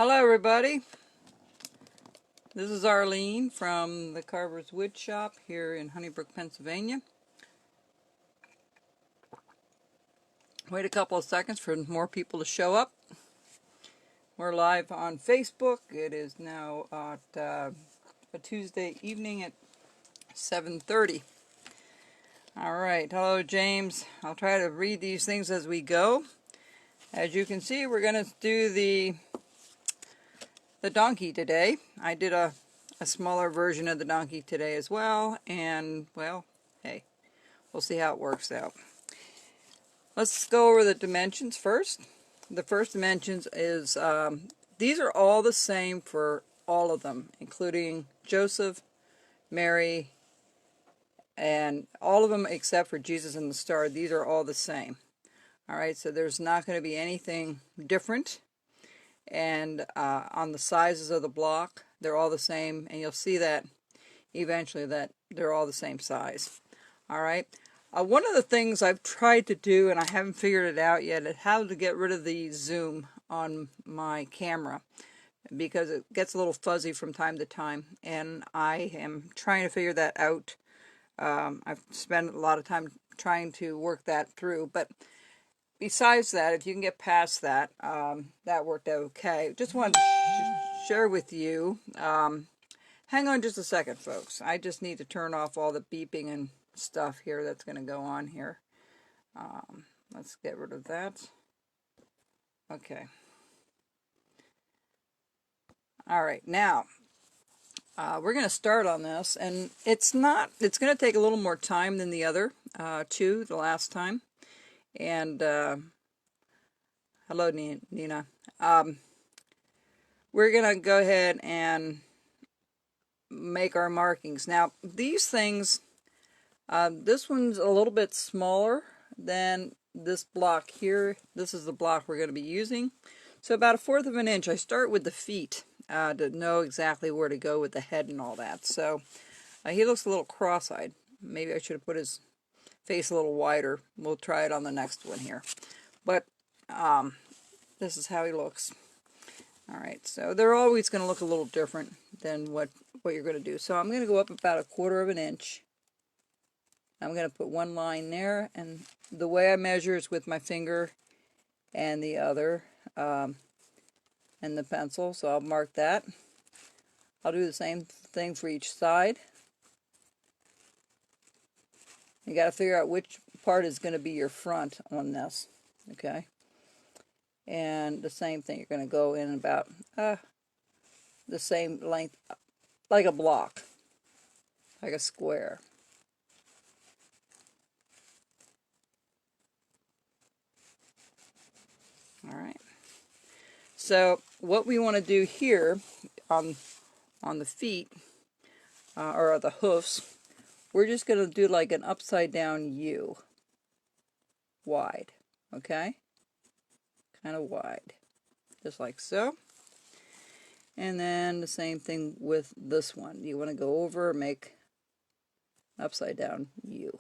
Hello everybody, this is Arlene from the Carver's Wood Shop here in Honeybrook, Pennsylvania. Wait a couple of seconds for more people to show up. We're live on Facebook. It is now a Tuesday evening at 7:30. Alright, hello James. I'll try to read these things as we go. As you can see, we're going to do the donkey today. I did a smaller version of the donkey today as well, and well, hey, we'll see how it works out. Let's go over the dimensions first. The first dimensions is, these are all the same for all of them, including Joseph, Mary, and all of them except for Jesus and the star. These are all the same. Alright, so there's not going to be anything different. And on the sizes of the block, they're all the same, and you'll see that eventually that they're all the same size. Alright, one of the things I've tried to do, and I haven't figured it out yet, is how to get rid of the zoom on my camera, because it gets a little fuzzy from time to time, and I am trying to figure that out. I've spent a lot of time trying to work that through, but besides that, if you can get past that, that worked out okay. Just wanted to share with you. Hang on just a second, folks. I just need to turn off all the beeping and stuff here that's going to go on here. Let's get rid of that. Okay. All right, now we're going to start on this, and it's going to take a little more time than the other two, the last time. And hello, Nina. We're going to go ahead and make our markings. Now, these things, this one's a little bit smaller than this block here. This is the block we're going to be using. So about 1/4 of an inch. I start with the feet to know exactly where to go with the head and all that. So he looks a little cross-eyed. Maybe I should have put his face a little wider. We'll try it on the next one here. But this is how he looks. Alright, so they're always going to look a little different than what you're going to do. So I'm going to go up about 1/4 of an inch. I'm going to put one line there, and the way I measure is with my finger and the other, and the pencil. So I'll mark that. I'll do the same thing for each side. You got to figure out which part is going to be your front on this, okay? And the same thing, you're going to go in about the same length, like a block, like a square. All right. So what we want to do here on the feet or the hoofs, we're just going to do like an upside down U, wide, okay? Kind of wide, just like so. And then the same thing with this one. You want to go over and make an upside down U.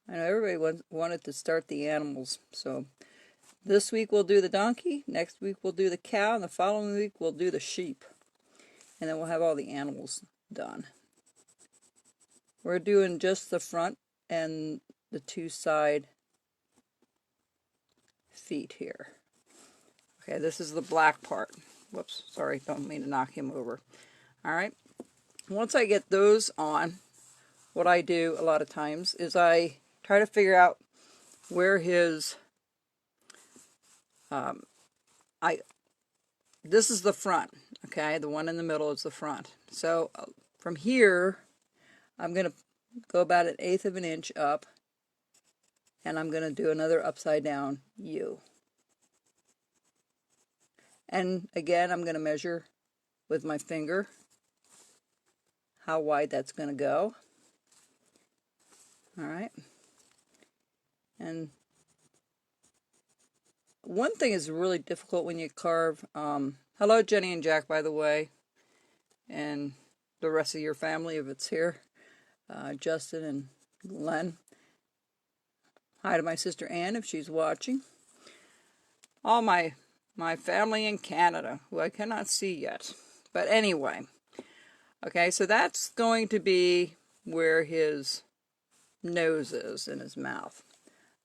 I know everybody wanted to start the animals, so this week we'll do the donkey, next week we'll do the cow, and the following week we'll do the sheep. And then we'll have all the animals done. We're doing just the front and the two side feet here. Okay, this is the black part. Whoops, sorry, don't mean to knock him over. Alright, once I get those on, what I do a lot of times is I try to figure out where his, this is the front, okay, the one in the middle is the front. So from here, I'm going to go about 1/8 of an inch up, and I'm going to do another upside down U. And again, I'm going to measure with my finger how wide that's going to go. Alright. And one thing is really difficult when you carve. Hello, Jenny and Jack, by the way, and the rest of your family if it's here. Justin and Glenn. Hi to my sister Ann if she's watching. all my family in Canada, who I cannot see yet. But anyway, okay, so that's going to be where his nose is in his mouth.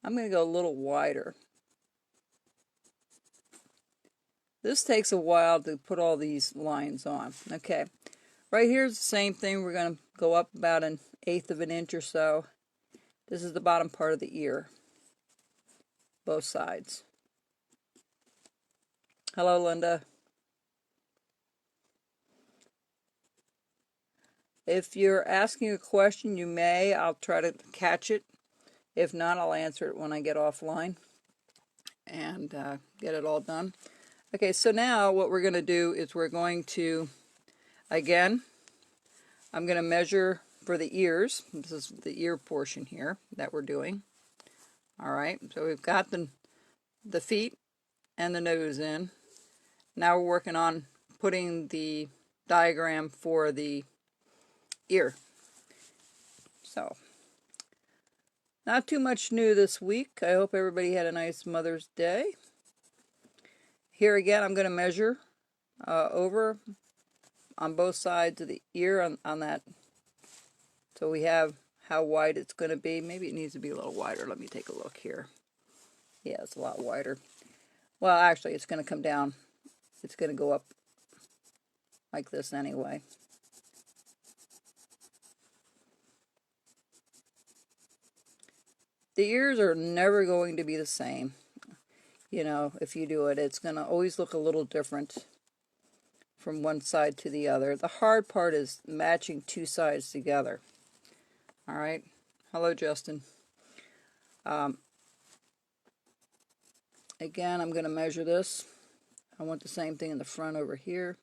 I'm going to go a little wider. This takes a while to put all these lines on. Okay, right here's the same thing. We're going to go up about 1/8 of an inch or so. This is the bottom part of the ear, both sides. Hello, Linda. If you're asking a question, you may. I'll try to catch it. If not, I'll answer it when I get offline and get it all done. Okay, so now what we're going to do is we're going to, again, I'm going to measure for the ears. This is the ear portion here that we're doing. All right, so we've got the feet and the nose in. Now we're working on putting the diagram for the ear. So, not too much new this week. I hope everybody had a nice Mother's Day. Here again, I'm going to measure over on both sides of the ear on that. So we have how wide it's going to be. Maybe it needs to be a little wider. Let me take a look here. Yeah, it's a lot wider. Well, actually, it's going to come down. It's going to go up like this anyway. The ears are never going to be the same. You know, if you do it, it's going to always look a little different from one side to the other. The hard part is matching two sides together. All right. Hello, Justin. Again, I'm going to measure this. I want the same thing in the front over here.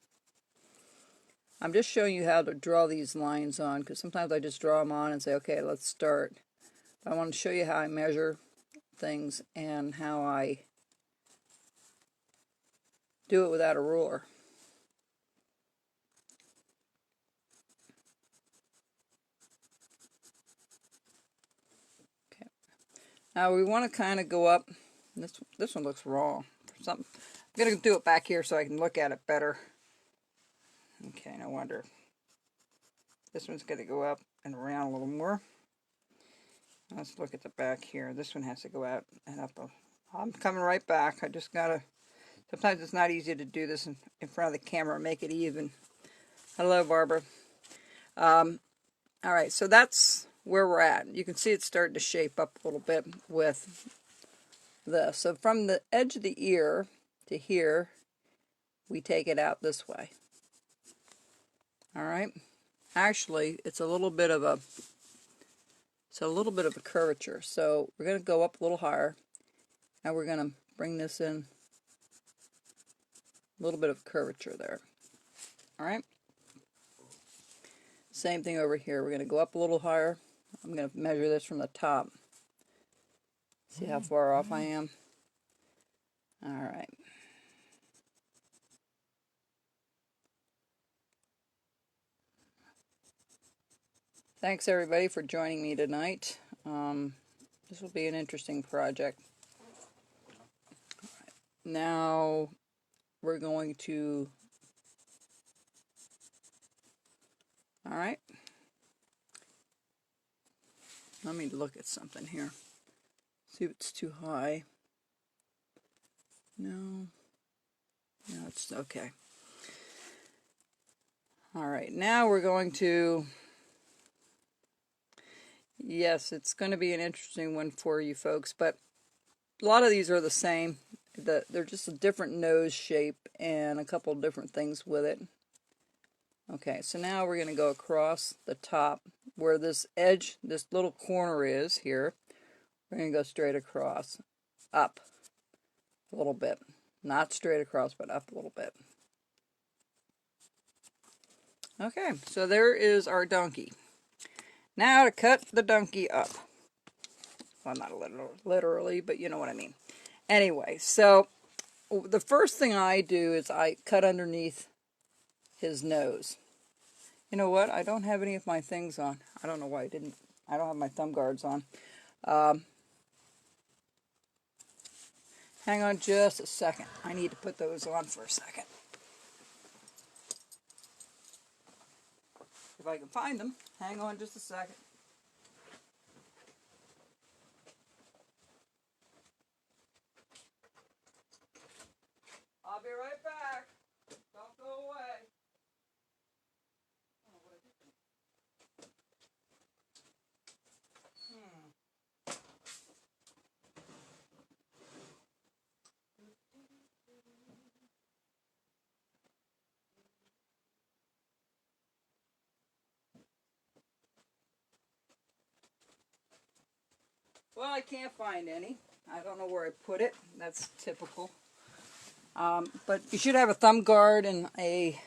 I'm just showing you how to draw these lines on, because sometimes I just draw them on and say, okay, let's start. But I want to show you how I measure things and how I do it without a ruler. Okay. Now we want to kind of go up. This one looks wrong. I'm going to do it back here so I can look at it better. Okay, no wonder. This one's going to go up and around a little more. Let's look at the back here. This one has to go out and up. I'm coming right back. I just got to... Sometimes it's not easy to do this in front of the camera and make it even. Hello, Barbara. All right, so that's where we're at. You can see it's starting to shape up a little bit with this. So from the edge of the ear to here, we take it out this way. All right. Actually, it's a little bit of a curvature. So we're going to go up a little higher, and we're going to bring this in a little bit of curvature there. All right. Same thing over here. We're going to go up a little higher. I'm going to measure this from the top. See how far off I am. All right. Thanks everybody for joining me tonight. This will be an interesting project. Now we're going to... All right. Let me look at something here. See if it's too high. No, it's okay. All right, now we're going to... Yes, it's going to be an interesting one for you folks, but a lot of these are the same. They're just a different nose shape and a couple different things with it. Okay, so now we're going to go across the top where this edge, this little corner is here. We're going to go straight across, up a little bit. Not straight across, but up a little bit. Okay, so there is our donkey. Now to cut the donkey up. Well, not literally, but you know what I mean. Anyway, so the first thing I do is I cut underneath his nose. You know what? I don't have any of my things on. I don't know why I didn't. I don't have my thumb guards on. Hang on just a second. I need to put those on for a second. If I can find them. Hang on just a second. I'll be right back. Don't go away. Well, I can't find any. I don't know where I put it. That's typical. But you should have a thumb guard and a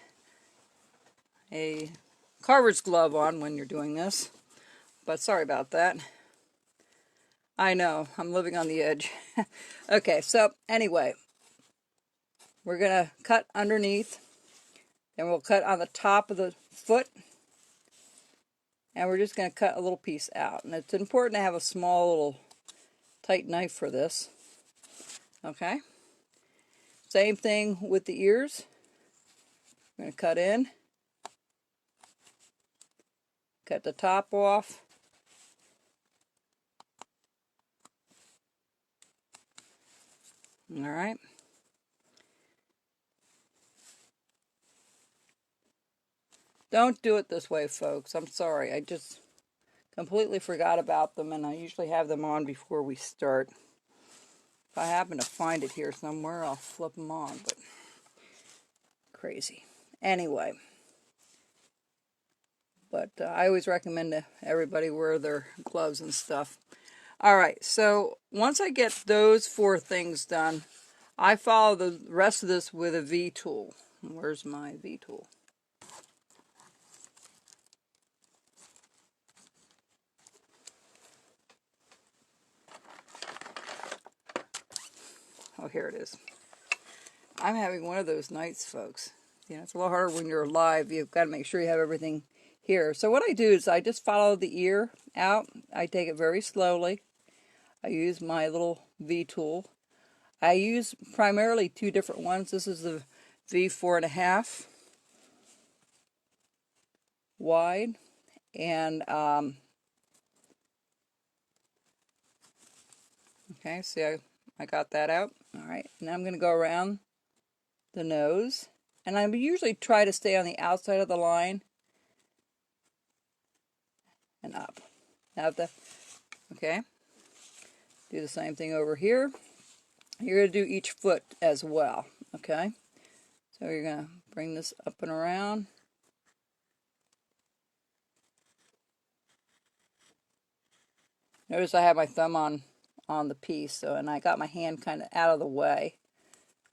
carver's glove on when you're doing this. But sorry about that. I know, I'm living on the edge. Okay, so anyway, we're going to cut underneath. Then we'll cut on the top of the foot. And we're just going to cut a little piece out. And it's important to have a small little tight knife for this. Okay? Same thing with the ears. I'm going to cut in. Cut the top off. Alright. Don't do it this way, folks. I'm sorry. I just completely forgot about them, and I usually have them on before we start. If I happen to find it here somewhere, I'll flip them on, but crazy. Anyway. But I always recommend that everybody wear their gloves and stuff. Alright, so once I get those 4 things done, I follow the rest of this with a V-tool. Where's my V-tool? Oh, here it is. I'm having one of those nights, folks. You know, it's a little harder when you're live. You've got to make sure you have everything here. So what I do is I just follow the ear out. I take it very slowly. I use my little V-tool. I use primarily 2 different ones. This is the V4.5 wide. And, okay, see, I got that out. All right, now I'm going to go around the nose. And I usually try to stay on the outside of the line and up. Now okay, do the same thing over here. You're going to do each foot as well, okay? So you're going to bring this up and around. Notice I have my thumb on the piece, so, and I got my hand kind of out of the way.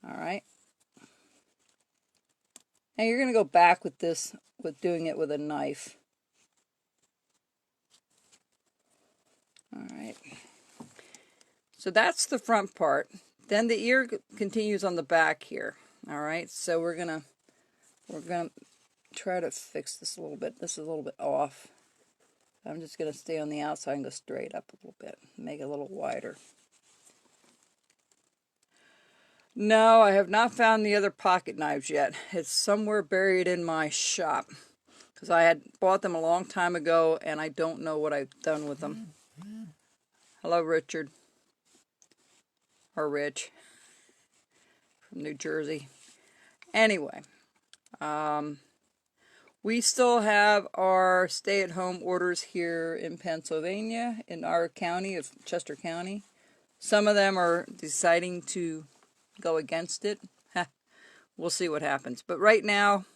All right. Now you're going to go back with this, with doing it with a knife. All right. So that's the front part. Then the ear continues on the back here. All right. So we're gonna try to fix this a little bit. This is a little bit off. I'm just gonna stay on the outside and go straight up a little bit, make it a little wider. No, I have not found the other pocket knives yet. It's somewhere buried in my shop because I had bought them a long time ago and I don't know what I've done with them. Hello, Richard. Or Rich. From New Jersey. Anyway. We still have our stay-at-home orders here in Pennsylvania, in our county of Chester County. Some of them are deciding to go against it. We'll see what happens. But right now,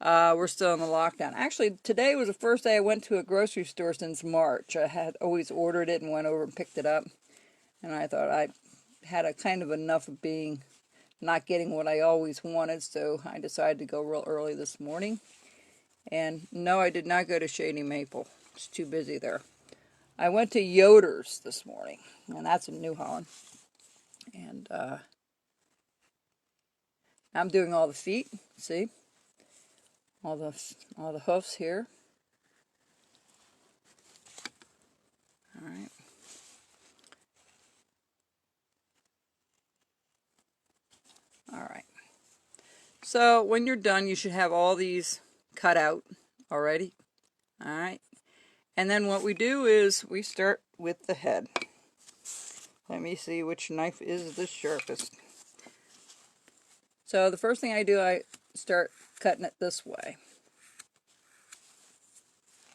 we're still in the lockdown. Actually, today was the first day I went to a grocery store since March. I had always ordered it and went over and picked it up. And I thought I had a kind of enough of being not getting what I always wanted, so I decided to go real early this morning. And no, I did not go to Shady Maple. It's too busy there. I went to Yoder's this morning, and that's in New Holland. And I'm doing all the feet. See, all the hoofs here. All right. So when you're done, you should have all these cut out already. All right. And then what we do is we start with the head. Let me see which knife is the sharpest. So the first thing I do, I start cutting it this way.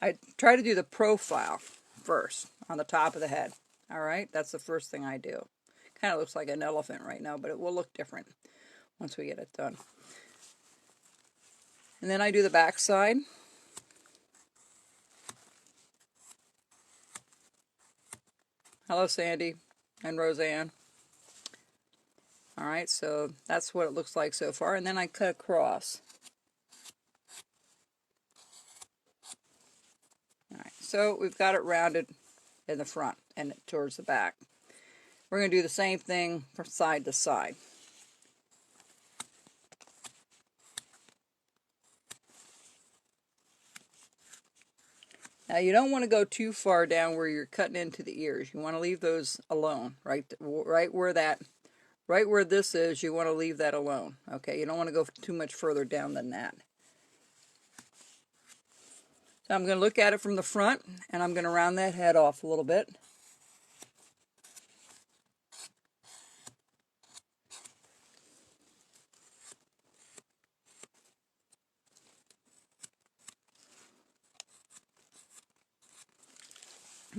I try to do the profile first on the top of the head. All right, that's the first thing I do. Kind of looks like an elephant right now, but it will look different once we get it done. And then I do the back side. Hello, Sandy and Roseanne. All right, so that's what it looks like so far. And then I cut across. All right, so we've got it rounded in the front and towards the back. We're going to do the same thing from side to side. Now you don't want to go too far down where you're cutting into the ears. You want to leave those alone, right where this is. You want to leave that alone. Okay, you don't want to go too much further down than that. So I'm going to look at it from the front, and I'm going to round that head off a little bit.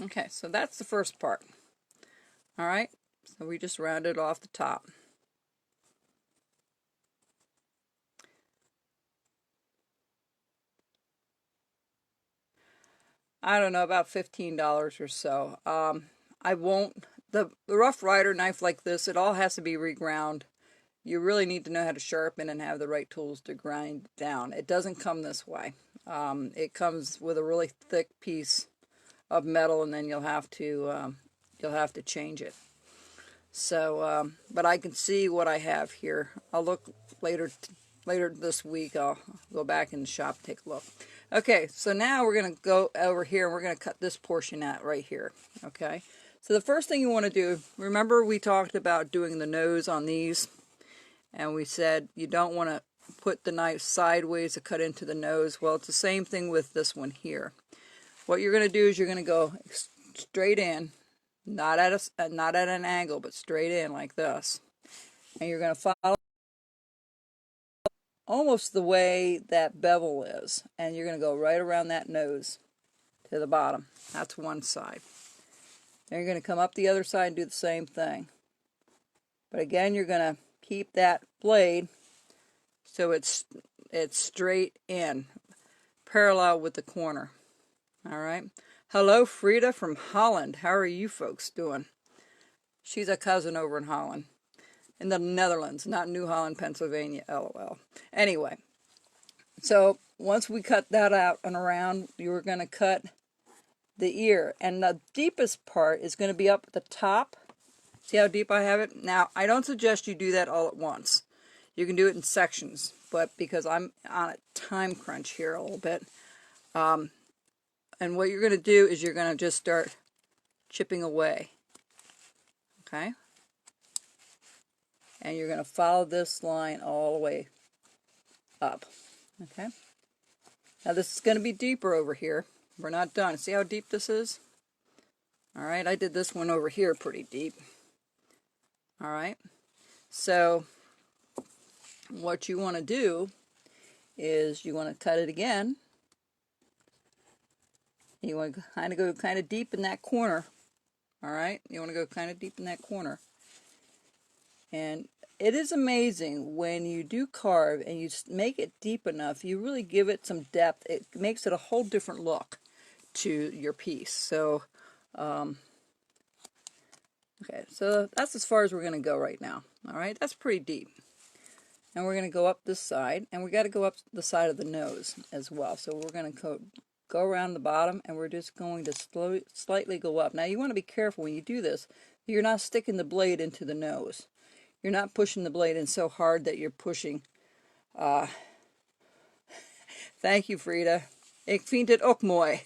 Okay, so that's the first part. All right, so we just rounded off the top. I don't know, about $15 or so. I won't, the Rough Rider knife like this, it all has to be reground. You really need to know how to sharpen and have the right tools to grind down. It doesn't come this way. It comes with a really thick piece of metal, and then you'll have to change it. So, but I can see what I have here. I'll look later this week. I'll go back in the shop and take a look. Okay, so now we're going to go over here and we're going to cut this portion out right here. Okay, so the first thing you want to do, remember we talked about doing the nose on these, and we said you don't want to put the knife sideways to cut into the nose. Well, it's the same thing with this one here. What you're going to do is you're going to go straight in, not at an angle, but straight in like this, and you're going to follow almost the way that bevel is, and you're going to go right around that nose to the bottom. That's one side. Then you're going to come up the other side and do the same thing. But again, you're going to keep that blade so it's straight in, parallel with the corner. All right. Hello, Frida from Holland. How are you folks doing? She's a cousin over in Holland. In the Netherlands, not New Holland, Pennsylvania, LOL. Anyway, so once we cut that out and around, you're going to cut the ear. And the deepest part is going to be up at the top. See how deep I have it? Now, I don't suggest you do that all at once. You can do it in sections, but because I'm on a time crunch here a little bit, and what you're going to do is you're going to just start chipping away. Okay? And you're going to follow this line all the way up. Okay? Now this is going to be deeper over here. We're not done. See how deep this is? Alright, I did this one over here pretty deep. Alright, so what you want to do is you want to cut it again. You want to go kind of deep in that corner. Alright, you want to go kind of deep in that corner. And it is amazing when you do carve and you make it deep enough, you really give it some depth. It makes it a whole different look to your piece. So, okay, so that's as far as we're going to go right now. All right, that's pretty deep. And we're going to go up this side, and we got to go up the side of the nose as well. So we're going to go around the bottom, and we're just going to slightly go up. Now you want to be careful when you do this. You're not sticking the blade into the nose. You're not pushing the blade in so hard that you're pushing. Thank you, Frida. Ik vind het ook mooi.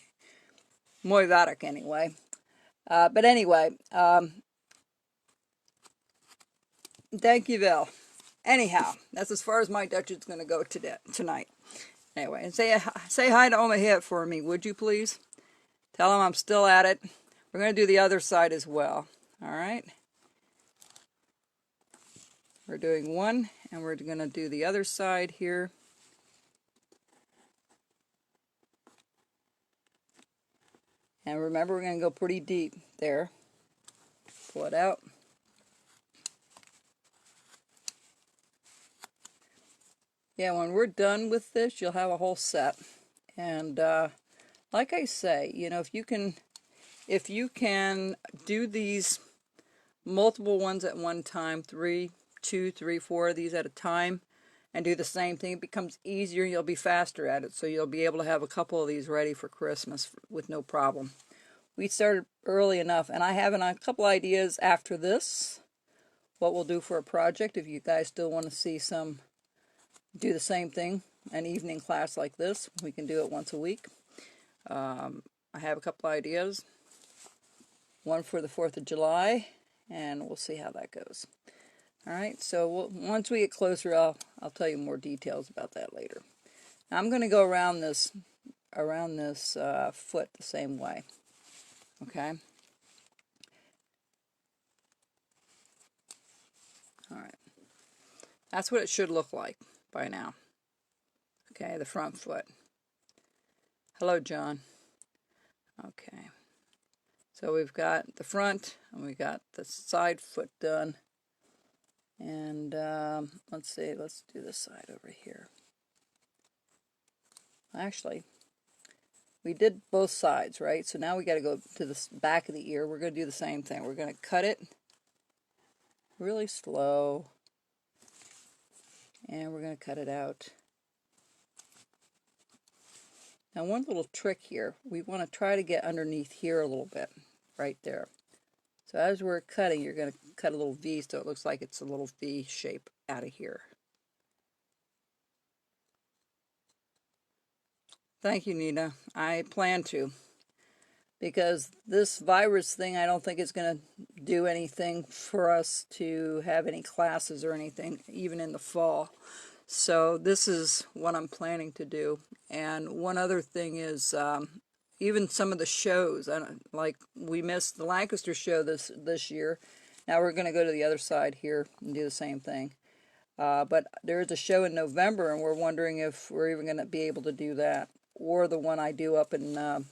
Mooi werk, anyway. But anyway, thank you, Val. Anyhow, that's as far as my Dutch is going to go tonight. Anyway, and say hi to Omahit for me, would you please? Tell him I'm still at it. We're going to do the other side as well. All right. We're doing one, and we're going to do the other side here. And remember, we're going to go pretty deep there. Pull it out. Yeah, when we're done with this, you'll have a whole set. And like I say, you know, if you can do these multiple ones at one time, 3, 2, 3, 4 of these at a time, and do the same thing, it becomes easier. You'll be faster at it, so you'll be able to have a couple of these ready for Christmas with no problem. We started early enough, and I have a couple ideas after this, what we'll do for a project. If you guys still want to see some, do the same thing, an evening class like this, we can do it once a week. I have a couple ideas, one for the 4th of July, and we'll see how that goes. All right, so once we get closer, I'll tell you more details about that later. Now, I'm going to go around this foot the same way. Okay. All right. That's what it should look like by now. Okay, the front foot. Hello, John. Okay. So we've got the front and we got the side foot done. And let's see, let's do this side over here. Actually, we did both sides, right? So now we got to go to the back of the ear. We're going to do the same thing. We're going to cut it really slow. And we're going to cut it out. Now, one little trick here, we want to try to get underneath here a little bit, right there. So as we're cutting, you're going to cut a little V so it looks like it's a little V shape out of here. Thank you, Nina. I plan to. Because this virus thing, I don't think is going to do anything for us to have any classes or anything, even in the fall. So this is what I'm planning to do. And one other thing is, even some of the shows, like we missed the Lancaster show this year. Now we're going to go to the other side here and do the same thing. But there is a show in November, and we're wondering if we're even going to be able to do that. Or the one I do up in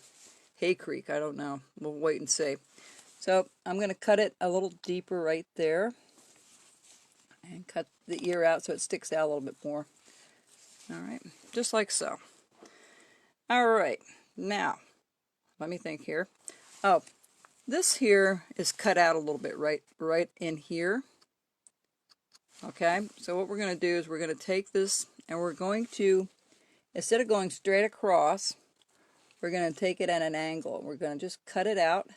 Hay Creek. I don't know. We'll wait and see. So I'm going to cut it a little deeper right there. And cut the ear out so it sticks out a little bit more. All right. Just like so. All right. Now, let me think here. Oh, this here is cut out a little bit right in here. Okay. So what we're going to do is we're going to take this and we're going to, instead of going straight across, we're going to take it at an angle. We're going to just cut it out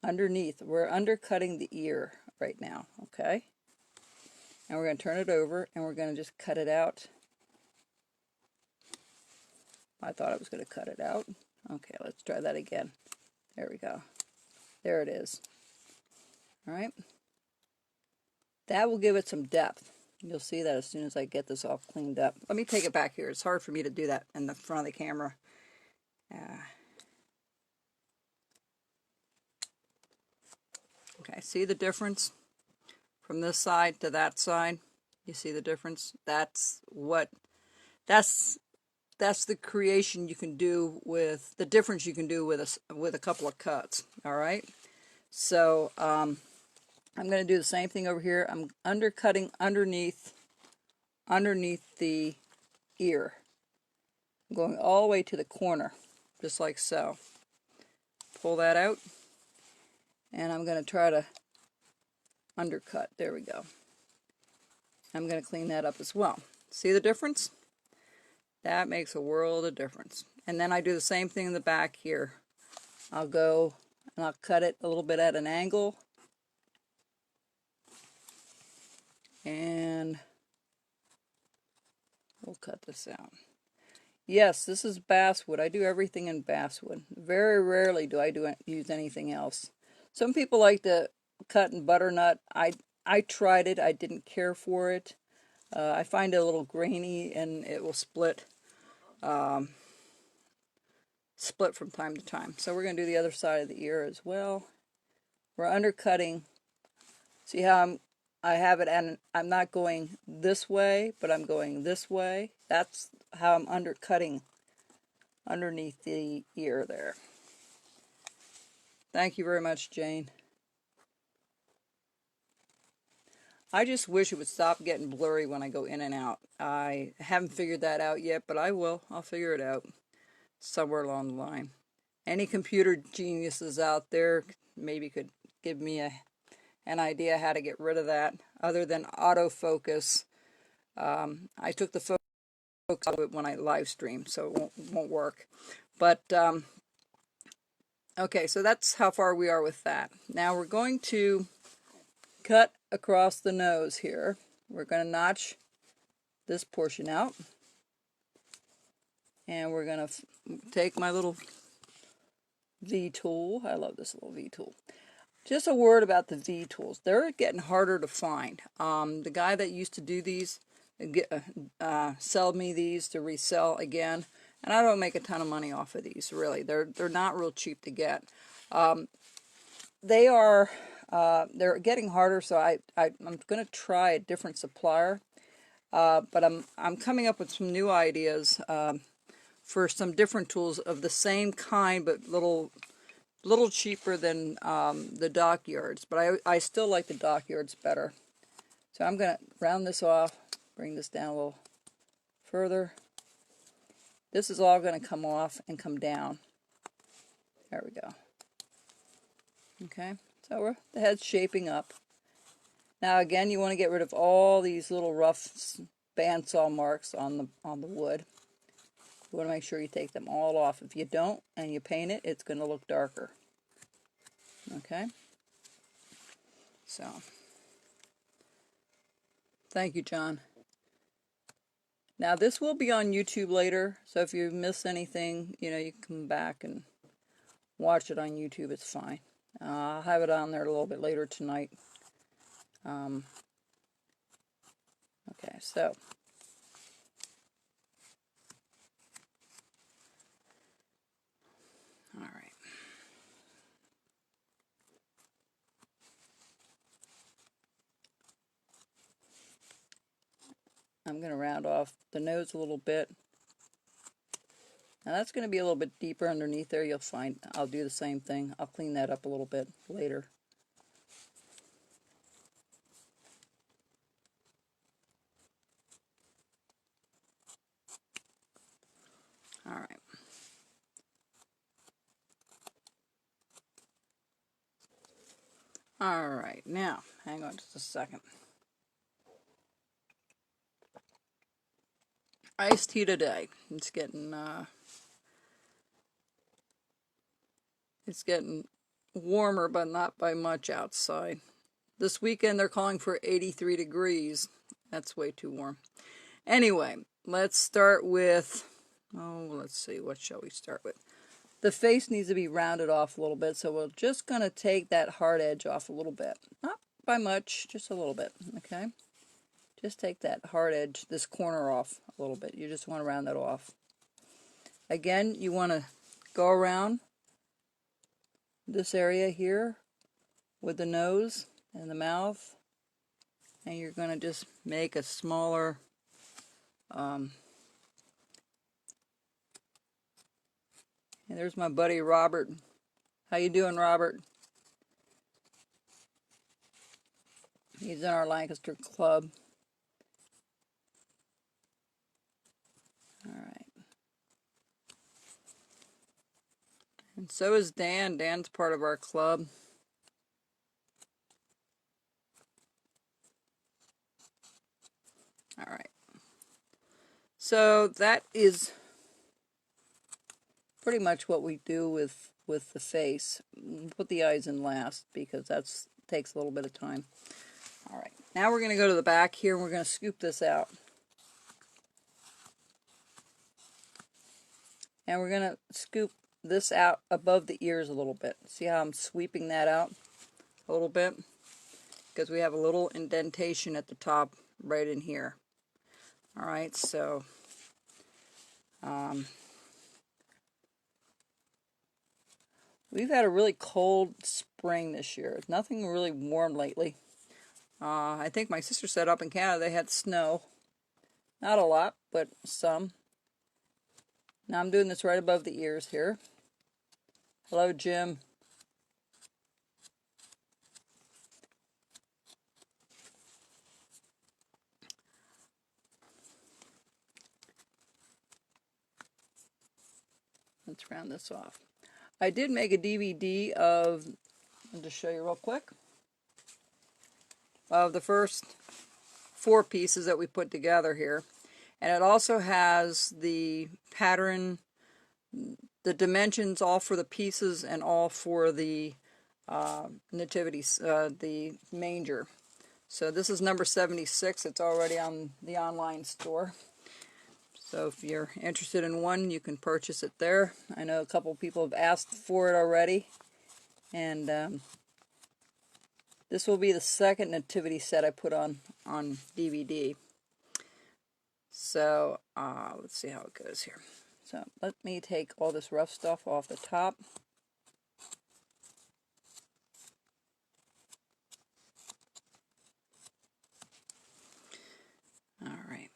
underneath. We're undercutting the ear right now, okay? And we're going to turn it over, and we're going to just cut it out. I thought I was going to cut it out. Okay, let's try that again. There we go. There it is. All right? That will give it some depth. You'll see that as soon as I get this all cleaned up. Let me take it back here. It's hard for me to do that in the front of the camera. Okay, see the difference from this side to that side? You see the difference? That's the creation you can do with the difference you can do with a couple of cuts. All right. So I'm going to do the same thing over here. I'm undercutting underneath the ear. I'm going all the way to the corner, just like so. Pull that out, and I'm going to try to undercut. There we go. I'm going to clean that up as well. See the difference? That makes a world of difference. And then I do the same thing in the back here. I'll go and I'll cut it a little bit at an angle. And we'll cut this out. Yes, this is basswood. I do everything in basswood. Very rarely do I use anything else. Some people like to cut in butternut. I tried it. I didn't care for it. I find it a little grainy and it will split from time to time. So we're going to do the other side of the ear as well. We're undercutting. See how I have it, and I'm not going this way, but I'm going this way. That's how I'm undercutting underneath the ear there. Thank you very much, Jane. I just wish it would stop getting blurry when I go in and out. I haven't figured that out yet, but I will. I'll figure it out somewhere along the line. Any computer geniuses out there maybe could give me an idea how to get rid of that, other than autofocus. I took the focus out of it when I live stream, so it won't work. But, okay, so that's how far we are with that. Now we're going to cut across the nose here. We're going to notch this portion out. And we're going to take my little V-tool. I love this little V-tool. Just a word about the V-tools. They're getting harder to find. The guy that used to do these, sell me these to resell again, and I don't make a ton of money off of these, really. They're not real cheap to get. They're getting harder, so I'm going to try a different supplier. But I'm coming up with some new ideas for some different tools of the same kind, but little cheaper than the Dockyards. But I still like the Dockyards better. So I'm going to round this off, bring this down a little further. This is all going to come off and come down. There we go. Okay, so the head's shaping up. Now again, you want to get rid of all these little rough bandsaw marks on the wood. You want to make sure you take them all off. If you don't and you paint it, it's going to look darker. Okay? So, thank you, John. Now this will be on YouTube later, so if you miss anything, you can come back and watch it on YouTube. It's fine. I'll have it on there a little bit later tonight. Okay, so all right. I'm going to round off the nose a little bit. Now that's going to be a little bit deeper underneath there. You'll find I'll do the same thing. I'll clean that up a little bit later. All right. All right. Now, hang on just a second. Iced tea today. It's getting warmer, but not by much outside. This weekend they're calling for 83 degrees. That's way too warm. Anyway, let's start with, let's see, what shall we start with? The face needs to be rounded off a little bit, so we're just going to take that hard edge off a little bit. Not by much, just a little bit, okay? Just take that hard edge, this corner off a little bit. You just want to round that off. Again, you want to go around this area here with the nose and the mouth, and you're going to just make a smaller and there's my buddy Robert. How you doing, Robert? He's in our Lancaster club. All right. And so is Dan. Dan's part of our club. All right. So that is pretty much what we do with the face. Put the eyes in last because that takes a little bit of time. All right. Now we're going to go to the back here and we're going to scoop this out. And we're going to scoop this out above the ears a little bit. See how I'm sweeping that out a little bit? Because we have a little indentation at the top right in here. All right, so we've had a really cold spring this year. Nothing really warm lately. I think my sister said up in Canada they had snow. Not a lot, but some. Now I'm doing this right above the ears here. Hello, Jim. Let's round this off. I did make a DVD of, I'll just show you real quick, of the first 4 pieces that we put together here. And it also has the pattern, the dimensions, all for the pieces and all for the nativity, the manger. So this is number 76. It's already on the online store. So if you're interested in one, you can purchase it there. I know a couple people have asked for it already. And this will be the second nativity set I put on DVD. So let's see how it goes here. So let me take all this rough stuff off the top. All right.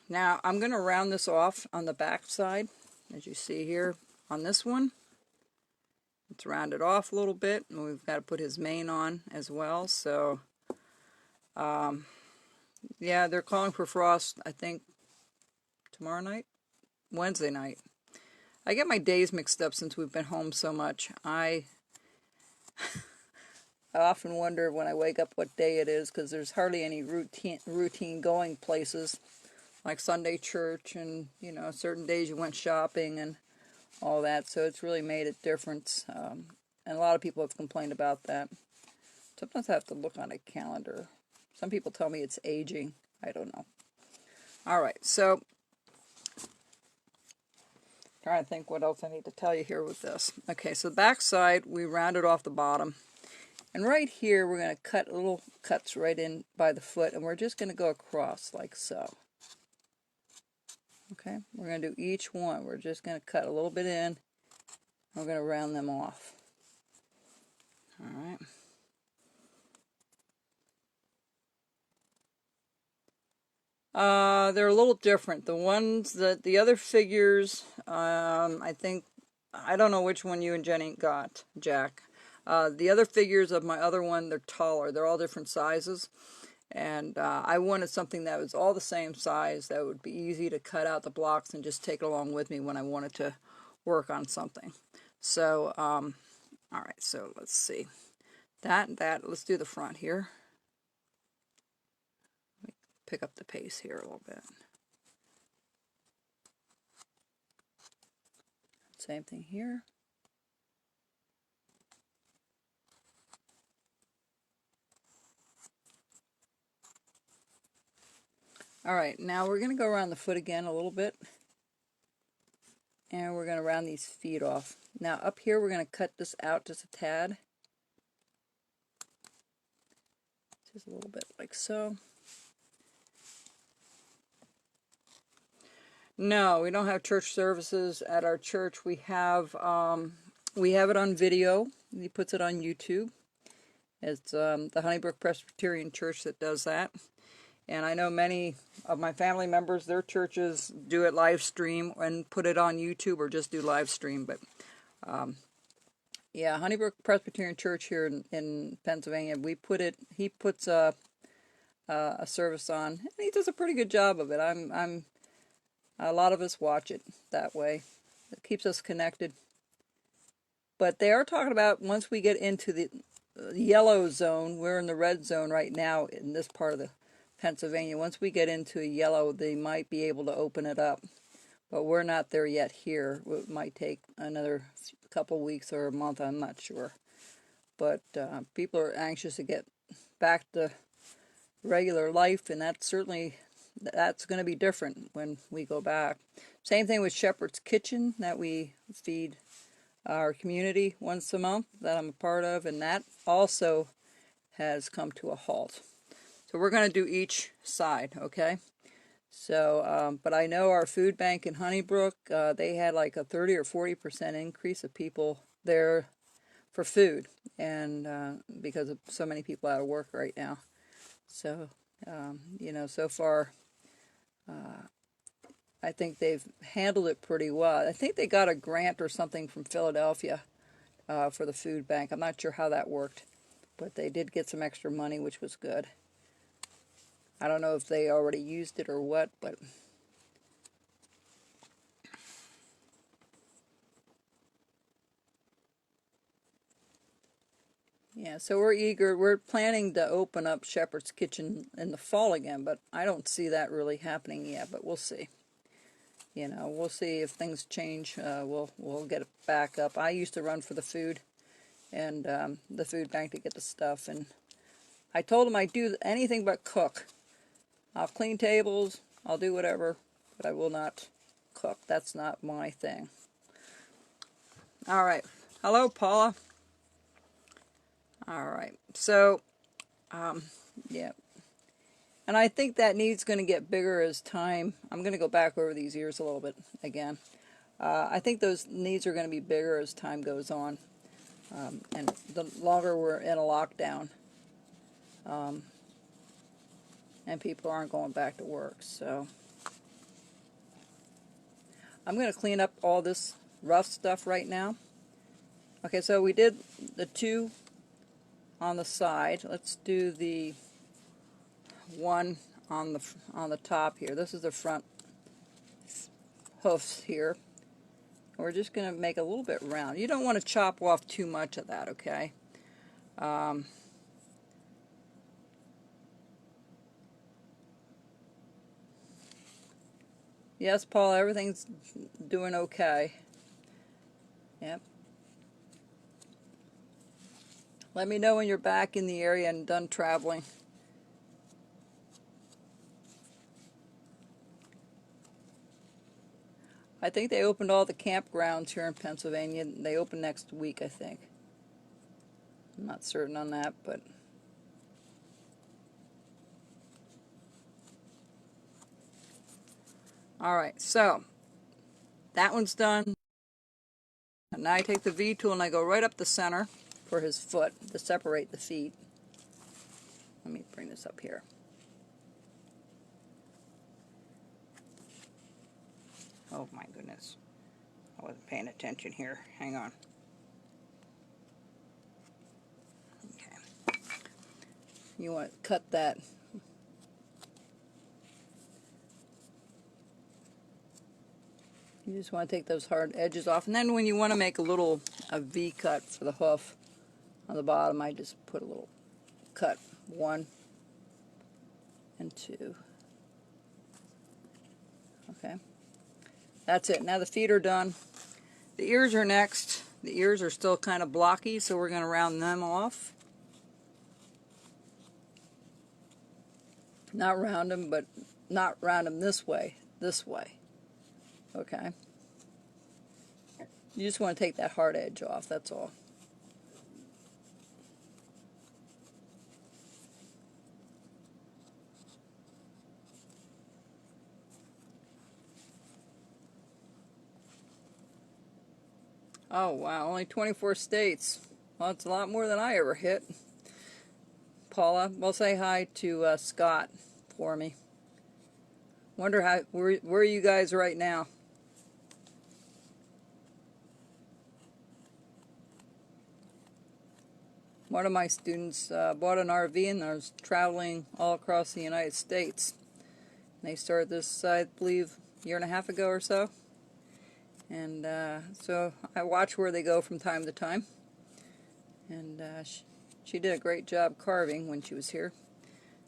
Now I'm going to round this off on the back side, as you see here on this one. Let's round it off a little bit, and we've got to put his mane on as well. So yeah, they're calling for frost, I think, tomorrow night? Wednesday night. I get my days mixed up since we've been home so much. I often wonder when I wake up what day it is, because there's hardly any routine going places, like Sunday church, and, you know, certain days you went shopping and all that, so it's really made a difference. And a lot of people have complained about that. Sometimes I have to look on a calendar. Some people tell me it's aging. I don't know. All right, so trying to think what else I need to tell you here with this. Okay, so the back side, we rounded off the bottom. And right here, we're going to cut little cuts right in by the foot, and we're just going to go across like so. Okay, we're going to do each one. We're just going to cut a little bit in, and we're going to round them off. All right. They're a little different. The ones that the other figures, I think, I don't know which one you and Jenny got, Jack. The other figures of my other one, they're taller. They're all different sizes. And I wanted something that was all the same size, that would be easy to cut out the blocks and just take it along with me when I wanted to work on something. So, all right, so let's see. Let's do the front here. Let me pick up the pace here a little bit. Same thing here. All right, now we're going to go around the foot again a little bit. And we're going to round these feet off. Now up here we're going to cut this out just a tad. Just a little bit like so. No, we don't have church services at our church. We have it on video. He puts it on YouTube. It's the Honeybrook Presbyterian Church that does that. And I know many of my family members, their churches do it live stream and put it on YouTube, or just do live stream. But yeah, Honeybrook Presbyterian Church here in Pennsylvania, he puts a service on, and he does a pretty good job of it. A lot of us watch it that way. It keeps us connected. But they are talking about, once we get into the yellow zone, we're in the red zone right now in this part of the Pennsylvania. Once we get into a yellow, they might be able to open it up. But we're not there yet here. It might take another couple weeks or a month, I'm not sure. But people are anxious to get back to regular life, and that's going to be different when we go back. Same thing with Shepherd's Kitchen, that we feed our community once a month, that I'm a part of, and that also has come to a halt. So we're going to do each side, okay? So, but I know our food bank in Honeybrook, they had like a 30 or 40% increase of people there for food, and because of so many people out of work right now. So, so far, I think they've handled it pretty well. I think they got a grant or something from Philadelphia for the food bank. I'm not sure how that worked, but they did get some extra money, which was good. I don't know if they already used it or what, but yeah, so we're planning to open up Shepherd's Kitchen in the fall again, but I don't see that really happening yet, but we'll see. We'll see if things change. We'll get it back up. I used to run for the food and the food bank to get the stuff, and I told them I'd do anything but cook. I'll clean tables, I'll do whatever, but I will not cook. That's not my thing. All right. Hello, Paula. All right. So, yeah. And I think that need's going to get bigger as time. I'm going to go back over these ears a little bit again. I think those needs are going to be bigger as time goes on. And the longer we're in a lockdown, and people aren't going back to work. So I'm going to clean up all this rough stuff right now. Okay, so we did the two on the side. Let's do the one on the top here. This is the front hoofs here. We're just going to make a little bit round. You don't want to chop off too much of that, okay? Yes, Paul, everything's doing okay. Yep. Let me know when you're back in the area and done traveling. I think they opened all the campgrounds here in Pennsylvania. They open next week, I think. I'm not certain on that, but... Alright, so that one's done. And now I take the V tool and I go right up the center for his foot to separate the feet. Let me bring this up here. Oh my goodness. I wasn't paying attention here. Hang on. Okay. You want to cut that. You just want to take those hard edges off. And then when you want to make a V cut for the hoof on the bottom, I just put a little cut. 1 and 2. Okay. That's it. Now the feet are done. The ears are next. The ears are still kind of blocky, so we're going to round them off. Not round them, but not round them this way. This way. Okay. You just want to take that hard edge off, that's all. Oh wow, only 24 states. Well, that's a lot more than I ever hit. Paula, well, say hi to Scott for me. Wonder where are you guys right now? One of my students bought an RV and was traveling all across the United States. And they started this, I believe, a year and a half ago or so. And so I watch where they go from time to time. And she did a great job carving when she was here.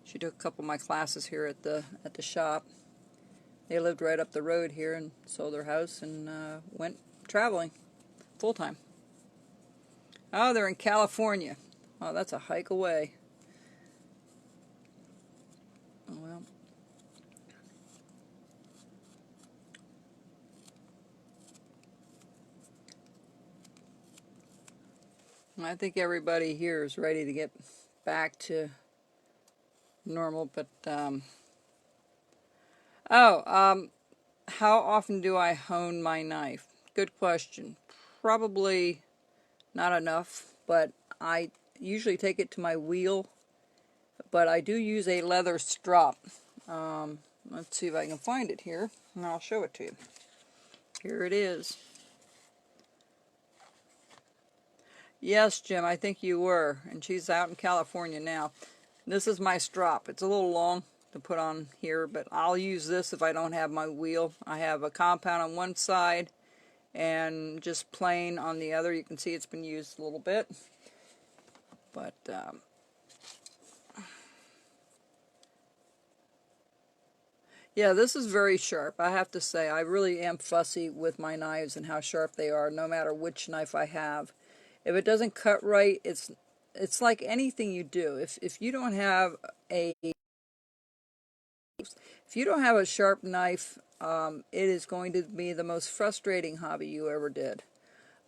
She took a couple of my classes here at the shop. They lived right up the road here and sold their house and went traveling full time. Oh, they're in California. Oh, that's a hike away. Oh, well. I think everybody here is ready to get back to normal, but Oh, how often do I hone my knife? Good question. Probably not enough, but I usually take it to my wheel, but I do use a leather strop. Let's see if I can find it here, and I'll show it to you. Here it is. Yes, Jim, I think you were, and she's out in California now. This is my strop. It's a little long to put on here, but I'll use this if I don't have my wheel. I have a compound on one side and just plain on the other. You can see it's been used a little bit, but yeah, this is very sharp. I have to say, I really am fussy with my knives and how sharp they are, no matter which knife I have. If it doesn't cut right, it's like anything you do. If you don't have a sharp knife, it is going to be the most frustrating hobby you ever did.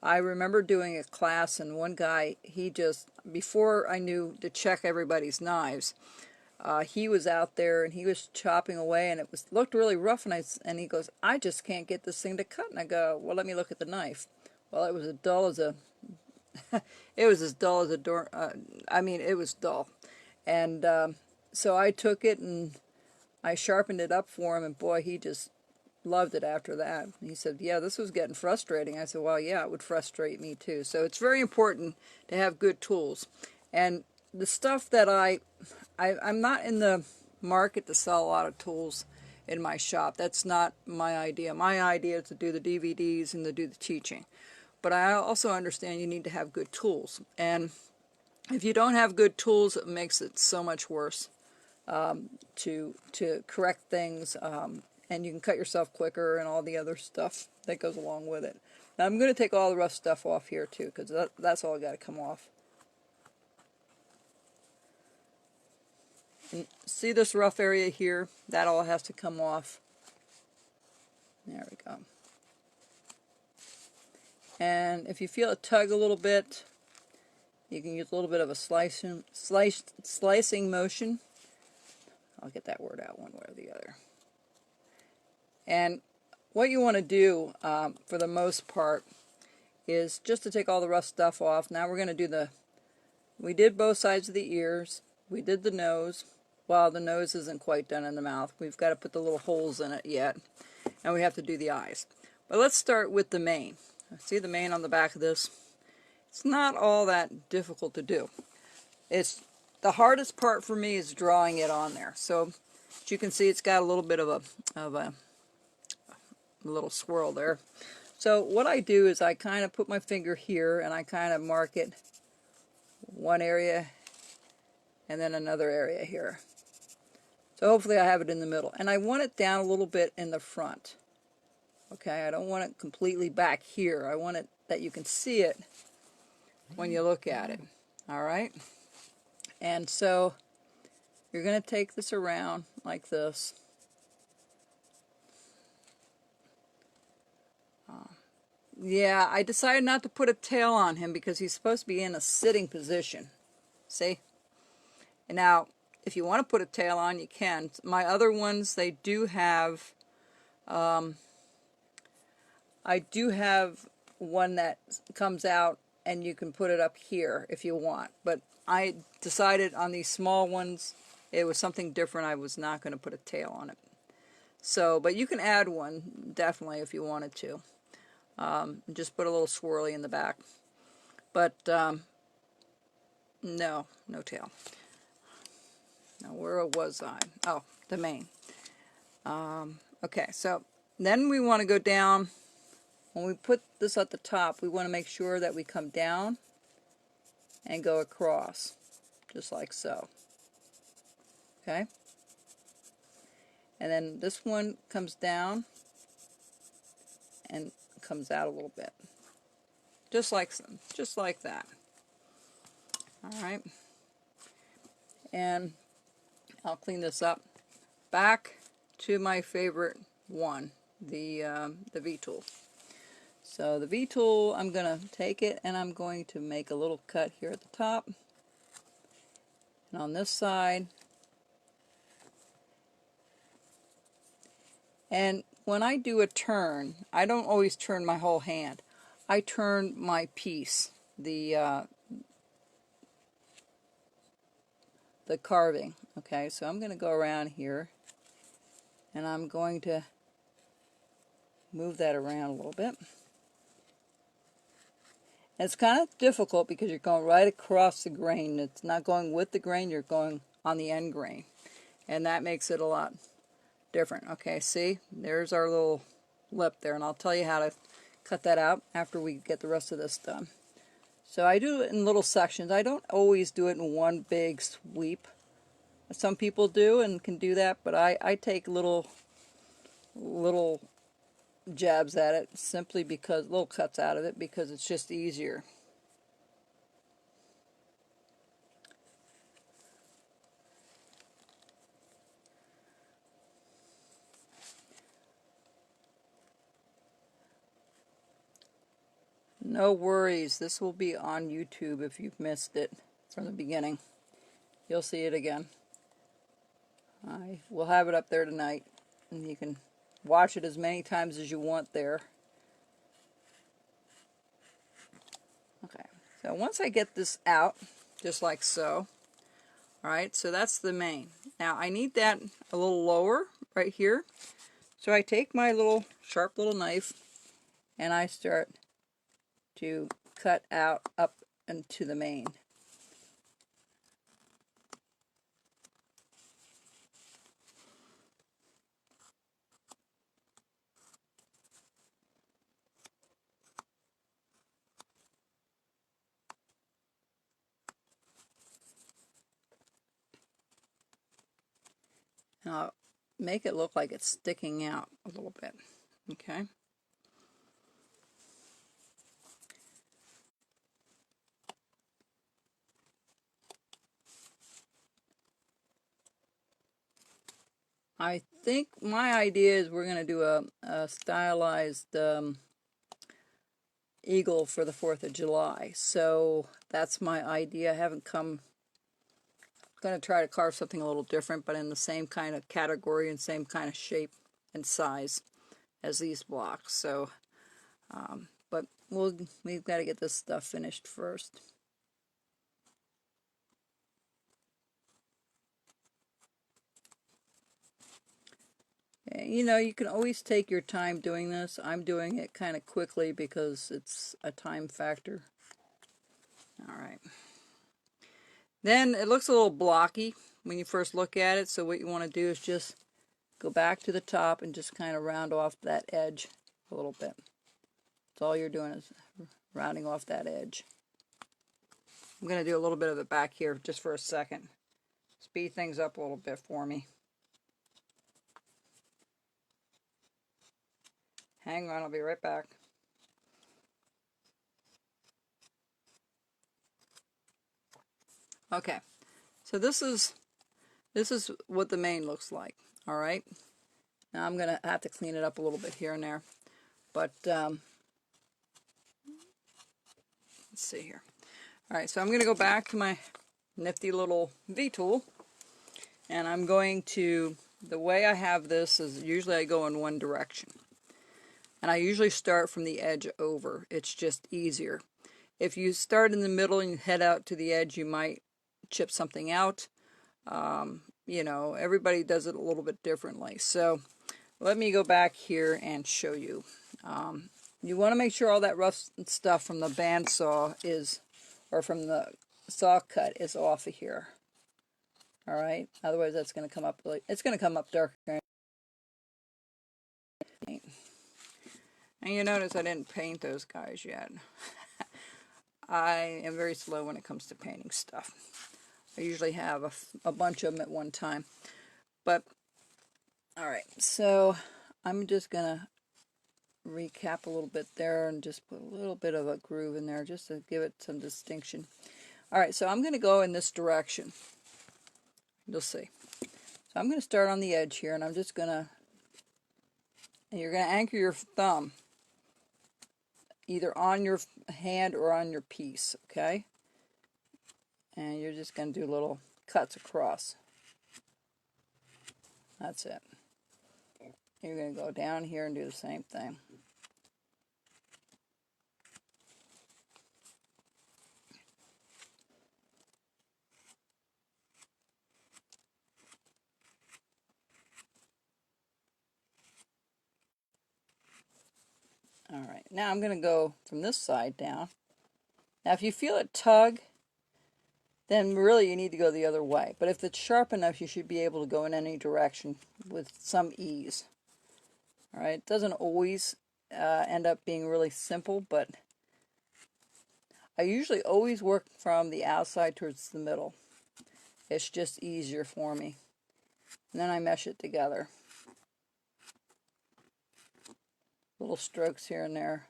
I remember doing a class, and one guy, he just, before I knew to check everybody's knives, he was out there and he was chopping away, and looked really rough, and he goes, I just can't get this thing to cut. And I go, well, let me look at the knife. Well, it was as dull as a it was as dull as a door. I mean, it was dull. And so I took it and I sharpened it up for him, and boy, he just loved it after that. He said, yeah, this was getting frustrating. I said, well, yeah, it would frustrate me too. So it's very important to have good tools. And the stuff that I'm not in the market to sell a lot of tools in my shop. That's not my idea. My idea is to do the DVDs and to do the teaching. But I also understand you need to have good tools. And if you don't have good tools, it makes it so much worse to correct things. And you can cut yourself quicker and all the other stuff that goes along with it. Now I'm going to take all the rough stuff off here too, because that's all got to come off. And see this rough area here? That all has to come off. There we go. And if you feel it tug a little bit, you can use a little bit of a slicing motion. I'll get that word out one way or the other. And what you want to do, for the most part, is just to take all the rough stuff off. Now we're going to do we did both sides of the ears. We did the nose. Well, the nose isn't quite done in the mouth. We've got to put the little holes in it yet. And we have to do the eyes. But let's start with the mane. See the mane on the back of this? It's not all that difficult to do. The hardest part for me is drawing it on there. So, as you can see, it's got a little bit of a little swirl there. So what I do is I kind of put my finger here and I kind of mark it one area and then another area here. So hopefully I have it in the middle. And I want it down a little bit in the front. Okay, I don't want it completely back here. I want it that you can see it when you look at it. All right? And so you're going to take this around like this. Yeah, I decided not to put a tail on him because he's supposed to be in a sitting position. See? And now, if you want to put a tail on, you can. My other ones, they do have... I do have one that comes out and you can put it up here if you want. But I decided on these small ones, it was something different. I was not going to put a tail on it. So, but you can add one, definitely, if you wanted to. Just put a little swirly in the back. But, no tail. Now, where was I? Oh, the mane. Okay, so then we want to go down. When we put this at the top, we want to make sure that we come down and go across, just like so. Okay? And then this one comes down and comes out a little bit. Just like that. Alright. And I'll clean this up. Back to my favorite one, the V-tool. So the V-tool, I'm going to take it and I'm going to make a little cut here at the top. And on this side, And when I do a turn, I don't always turn my whole hand. I turn my piece, the carving. Okay, so I'm going to go around here, and I'm going to move that around a little bit. And it's kind of difficult because you're going right across the grain. It's not going with the grain, you're going on the end grain. And that makes it a lot different. Okay, see? There's our little lip there, and I'll tell you how to cut that out after we get the rest of this done. So I do it in little sections. I don't always do it in one big sweep. Some people do and can do that, but I take little jabs at it simply because, little cuts out of it, because it's just easier. No worries, this will be on YouTube if you've missed it from the beginning. You'll see it again. I will have it up there tonight, and you can watch it as many times as you want there. Okay, so once I get this out, just like so, alright, so that's the main. Now I need that a little lower right here, so I take my little sharp little knife and I start to cut out up into the main. And I'll make it look like it's sticking out a little bit. Okay. I think my idea is we're going to do a stylized eagle for the 4th of July. So that's my idea. I haven't come... I'm going to try to carve something a little different, but in the same kind of category and same kind of shape and size as these blocks. So, but we've got to get this stuff finished first. You know, you can always take your time doing this. I'm doing it kind of quickly because it's a time factor. Alright. Then it looks a little blocky when you first look at it, so what you want to do is just go back to the top and just kind of round off that edge a little bit. That's all you're doing is rounding off that edge. I'm going to do a little bit of it back here just for a second. Speed things up a little bit for me. Hang on, I'll be right back. Okay, so this is what the mane looks like. All right. Now I'm gonna have to clean it up a little bit here and there, but let's see here. All right, so I'm gonna go back to my nifty little V tool, and I'm going to. The way I have this is usually I go in one direction. And I usually start from the edge over. It's just easier. If you start in the middle and head out to the edge, you might chip something out. You know, everybody does it a little bit differently. So let me go back here and show you. You want to make sure all that rough stuff from the bandsaw is, or from the saw cut is off of here. All right. Otherwise, that's going to come up really. It's going to come up darker. And you notice I didn't paint those guys yet. I am very slow when it comes to painting stuff. I usually have a bunch of them at one time. But, alright, so I'm just going to recap a little bit there and just put a little bit of a groove in there just to give it some distinction. Alright, so I'm going to go in this direction. You'll see. So I'm going to start on the edge here, and I'm just going to, and you're going to anchor your thumb either on your hand or on your piece, okay? And you're just going to do little cuts across. That's it. You're going to go down here and do the same thing. All right, now I'm going to go from this side down. Now if you feel it tug, then really you need to go the other way. But if it's sharp enough, you should be able to go in any direction with some ease. All right, it doesn't always end up being really simple, but I usually always work from the outside towards the middle. It's just easier for me. And then I mesh it together. Little strokes here and there.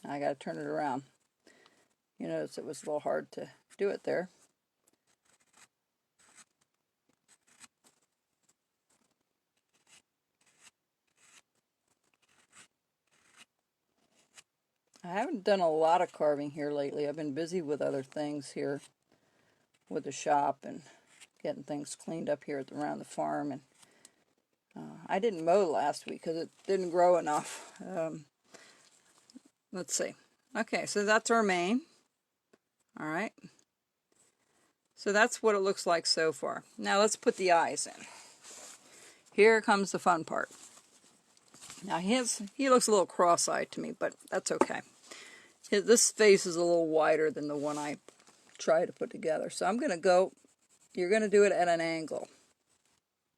Now I got to turn it around. You notice it was a little hard to do it there. I haven't done a lot of carving here lately. I've been busy with other things here with the shop and getting things cleaned up here around the farm. And I didn't mow last week because it didn't grow enough. Let's see. Okay, so that's our main. All right. So that's what it looks like so far. Now let's put the eyes in. Here comes the fun part. Now he looks a little cross-eyed to me, but that's okay. This face is a little wider than the one I tried to put together. So I'm going to go, you're going to do it at an angle,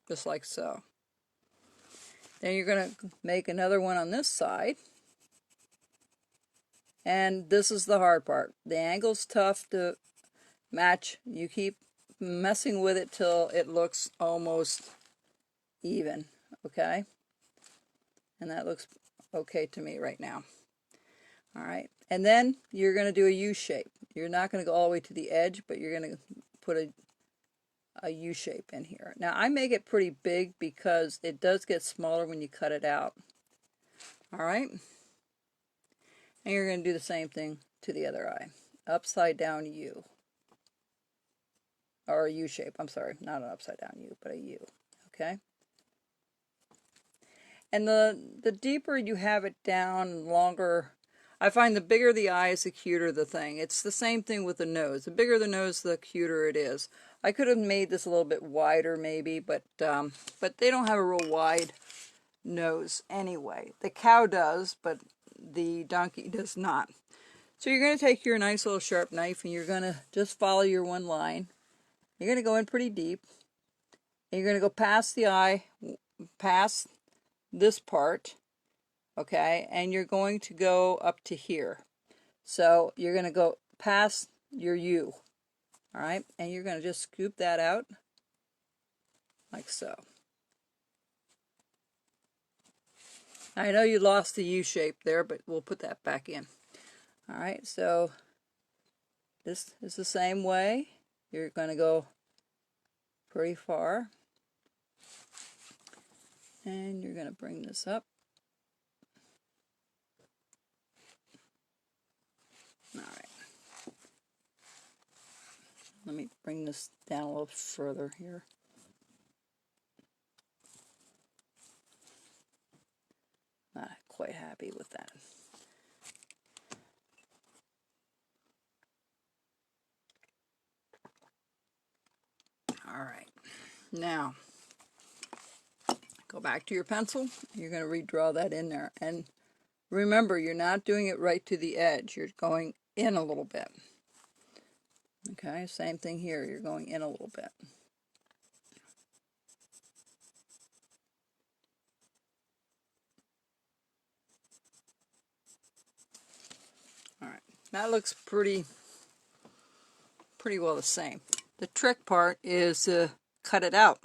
just like so. Then you're going to make another one on this side. And this is the hard part. The angle's tough to match. You keep messing with it till it looks almost even, okay? And that looks okay to me right now. All right, and then you're going to do a U shape. You're not going to go all the way to the edge, but you're going to put a U shape in here. Now I make it pretty big because it does get smaller when you cut it out. All right, and you're going to do the same thing to the other eye. Upside down U. Or a U shape, I'm sorry, not an upside down U, but a U, okay? And the deeper you have it down, longer, I find the bigger the eyes, the cuter the thing. It's the same thing with the nose. The bigger the nose, the cuter it is. I could have made this a little bit wider maybe, but they don't have a real wide nose anyway. The cow does, but the donkey does not. So you're going to take your nice little sharp knife and you're going to just follow your one line. You're going to go in pretty deep. And you're going to go past the eye, past this part, okay? And you're going to go up to here. So you're going to go past your U, all right? And you're going to just scoop that out like so. I know you lost the U shape there, but we'll put that back in. All right, so this is the same way. You're going to go pretty far. And you're going to bring this up. All right. Let me bring this down a little further here. Not quite happy with that. All right. Now, go back to your pencil. You're going to redraw that in there. And remember, you're not doing it right to the edge. You're going in a little bit. Okay, same thing here. You're going in a little bit. All right, that looks pretty well the same. The trick part is to cut it out.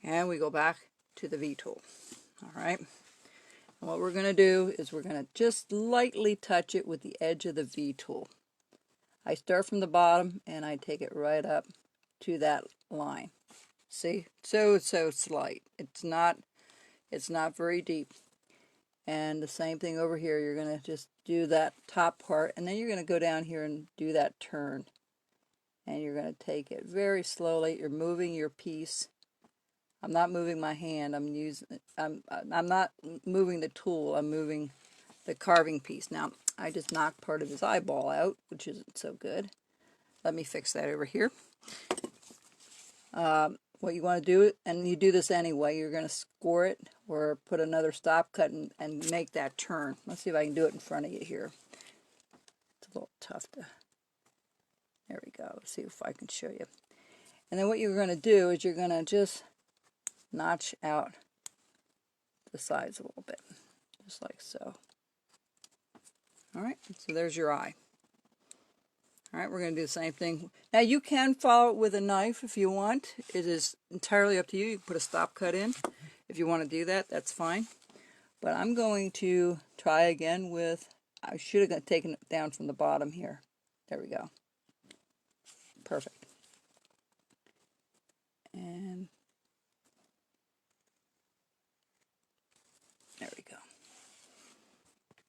And we go back to the V tool. All right. And what we're going to do is we're going to just lightly touch it with the edge of the V tool. I start from the bottom and I take it right up to that line. See? So slight. It's not very deep. And the same thing over here. You're going to just do that top part and then you're going to go down here and do that turn. And you're going to take it very slowly. You're moving your piece I'm not moving my hand. I'm not moving the tool. I'm moving the carving piece. Now, I just knocked part of his eyeball out, which isn't so good. Let me fix that over here. What you want to do, and you do this anyway, you're going to score it or put another stop cut and make that turn. Let's see if I can do it in front of you here. It's a little tough to... There we go. Let's see if I can show you. And then what you're going to do is you're going to just notch out the sides a little bit, just like so. All right, so there's your eye. All right, we're going to do the same thing. Now, you can follow it with a knife if you want. It is entirely up to you. You can put a stop cut in. If you want to do that, that's fine. But I'm going to try again with, I should have taken it down from the bottom here. There we go. Perfect. And there we go.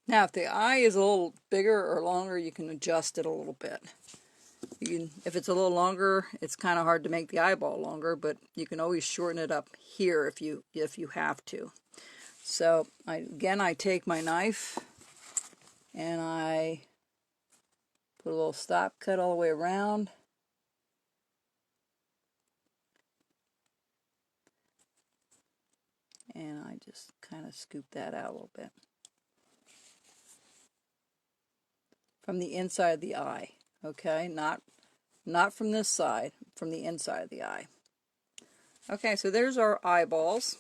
Now, if the eye is a little bigger or longer, you can adjust it a little bit. If it's a little longer, it's kind of hard to make the eyeball longer, but you can always shorten it up here if you have to. So, I take my knife and I put a little stop cut all the way around. And I just kind of scoop that out a little bit. From the inside of the eye, okay? Not from this side, from the inside of the eye. Okay, so there's our eyeballs.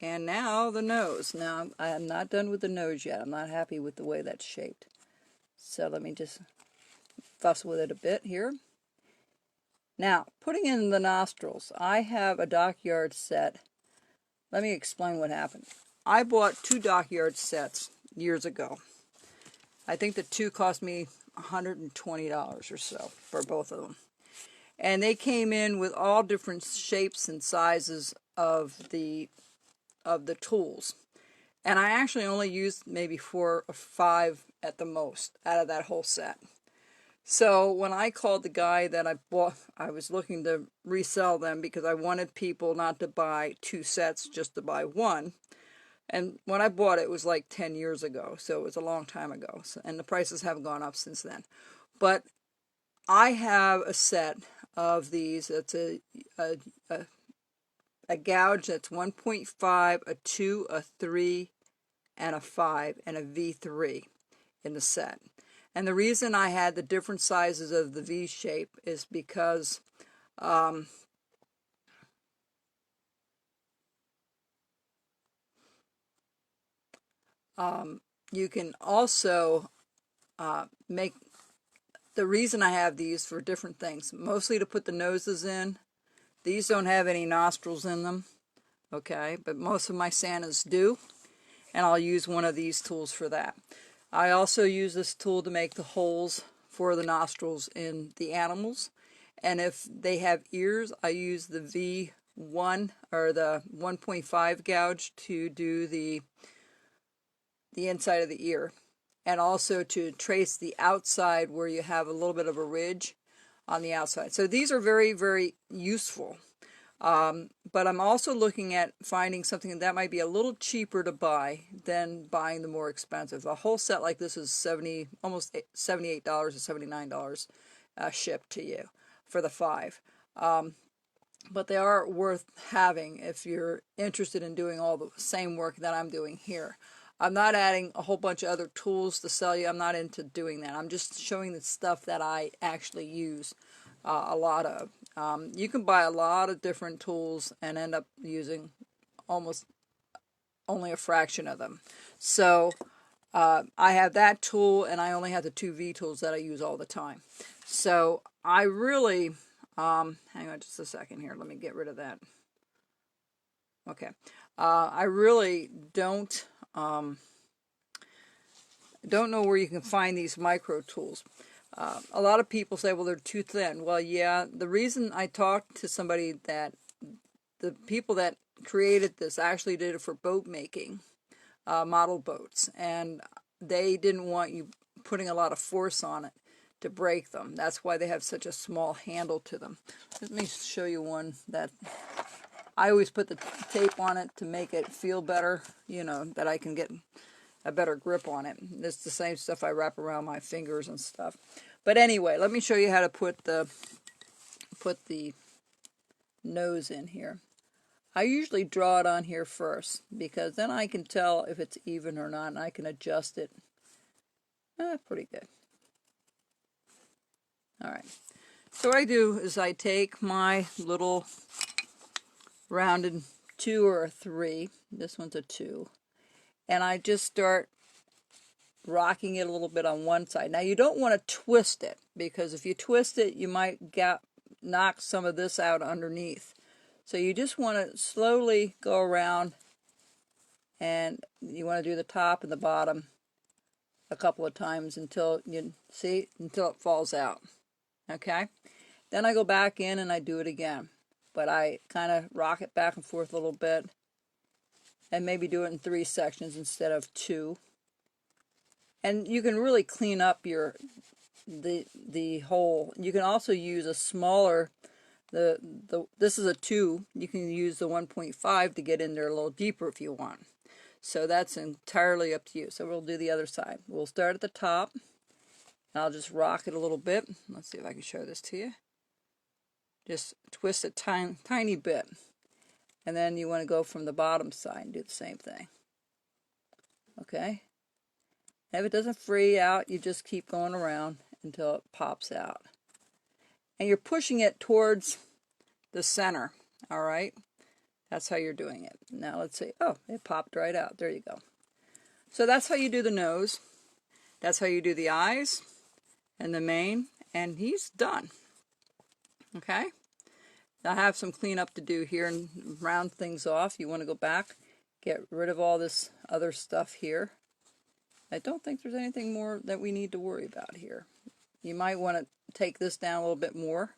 And now the nose. Now, I am not done with the nose yet. I'm not happy with the way that's shaped. So let me just fuss with it a bit here. Now, putting in the nostrils. I have a Dockyard set. Let me explain what happened. I bought 2 Dockyard sets years ago. I think the 2 cost me $120 or so for both of them. And they came in with all different shapes and sizes of the tools. And I actually only used maybe 4 or 5 at the most out of that whole set. So when I called the guy that I bought, I was looking to resell them because I wanted people not to buy 2 sets, just to buy 1. And when I bought it, it was like 10 years ago, so it was a long time ago. So, and the prices haven't gone up since then. But I have a set of these. It's a gouge that's 1.5, a 2, a 3, and a 5, and a V3 in the set. And the reason I had the different sizes of the V shape is because you can also make, the reason I have these for different things, mostly to put the noses in. These don't have any nostrils in them, okay, but most of my Santas do, and I'll use one of these tools for that. I also use this tool to make the holes for the nostrils in the animals, and if they have ears, I use the V1 or the 1.5 gouge to do the inside of the ear, and also to trace the outside where you have a little bit of a ridge on the outside. So these are very, very useful. But I'm also looking at finding something that might be a little cheaper to buy than buying the more expensive. A whole set like this is almost $78 or $79 shipped to you for the 5. But they are worth having if you're interested in doing all the same work that I'm doing here. I'm not adding a whole bunch of other tools to sell you. I'm not into doing that. I'm just showing the stuff that I actually use a lot of. You can buy a lot of different tools and end up using almost only a fraction of them. So I have that tool, and I only have the 2 V tools that I use all the time. So I really, hang on just a second here. Let me get rid of that. Okay. I really don't know where you can find these micro tools. A lot of people say, well, they're too thin. Well, yeah, the reason I talked to somebody that the people that created this actually did it for boat making, model boats, and they didn't want you putting a lot of force on it to break them. That's why they have such a small handle to them. Let me show you one that I always put the tape on it to make it feel better, you know, that I can get a better grip on it. It's the same stuff I wrap around my fingers and stuff. But anyway, let me show you how to put the nose in here. I usually draw it on here first because then I can tell if it's even or not, and I can adjust it. Pretty good. All right. So what I do is I take my little rounded 2 or a 3. This one's a 2. And I just start rocking it a little bit on one side. Now you don't want to twist it, because if you twist it, you might knock some of this out underneath. So you just want to slowly go around, and you want to do the top and the bottom a couple of times until you see, until it falls out. Okay? Then I go back in and I do it again. But I kind of rock it back and forth a little bit, and maybe do it in 3 sections instead of 2. And you can really clean up the hole. You can also use a smaller, this is a 2. You can use the 1.5 to get in there a little deeper if you want. So that's entirely up to you. So we'll do the other side. We'll start at the top. And I'll just rock it a little bit. Let's see if I can show this to you. Just twist it tiny bit. And then you want to go from the bottom side and do the same thing. Okay? And if it doesn't free out, you just keep going around until it pops out. And you're pushing it towards the center. All right? That's how you're doing it. Now let's see. Oh, it popped right out. There you go. So that's how you do the nose. That's how you do the eyes and the mane. And he's done. Okay? I have some cleanup to do here and round things off. You want to go back, get rid of all this other stuff here. I don't think there's anything more that we need to worry about here. You might want to take this down a little bit more.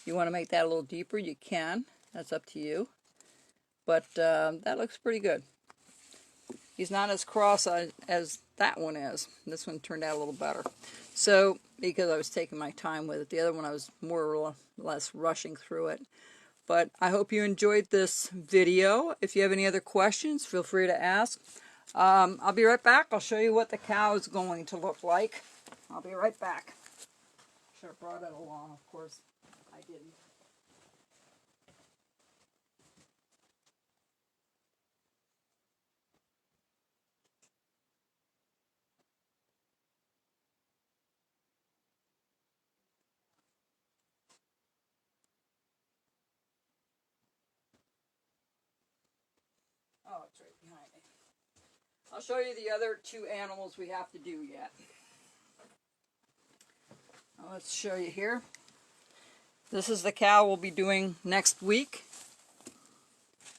You want to make that a little deeper, you can. That's up to you. But that looks pretty good. He's not as cross as that one is. This one turned out a little better. So, because I was taking my time with it. The other one I was more or less rushing through it. But I hope you enjoyed this video. If you have any other questions, feel free to ask. I'll be right back. I'll show you what the cow is going to look like. I'll be right back. Should have brought it along, of course. I didn't. Oh, it's right behind me. I'll show you the other 2 animals we have to do yet. Now let's show you here. This is the cow we'll be doing next week.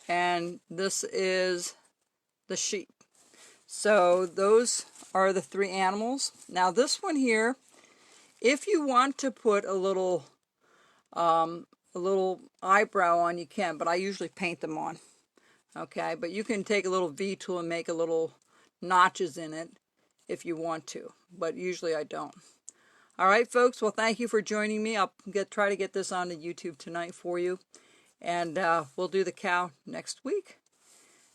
And this is the sheep. So those are the 3 animals. Now this one here, if you want to put a little eyebrow on, you can, but I usually paint them on. Okay, but you can take a little V tool and make a little notches in it if you want to, but usually I don't. All right, folks, well, thank you for joining me. I'll try to get this onto YouTube tonight for you, and we'll do the cow next week.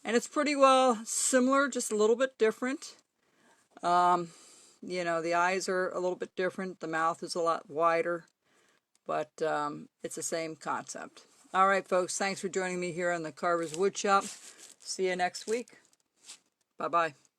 And it's pretty well similar, just a little bit different. You know, the eyes are a little bit different. The mouth is a lot wider, but it's the same concept. All right, folks, thanks for joining me here on the Carver's Woodshop. See you next week. Bye-bye.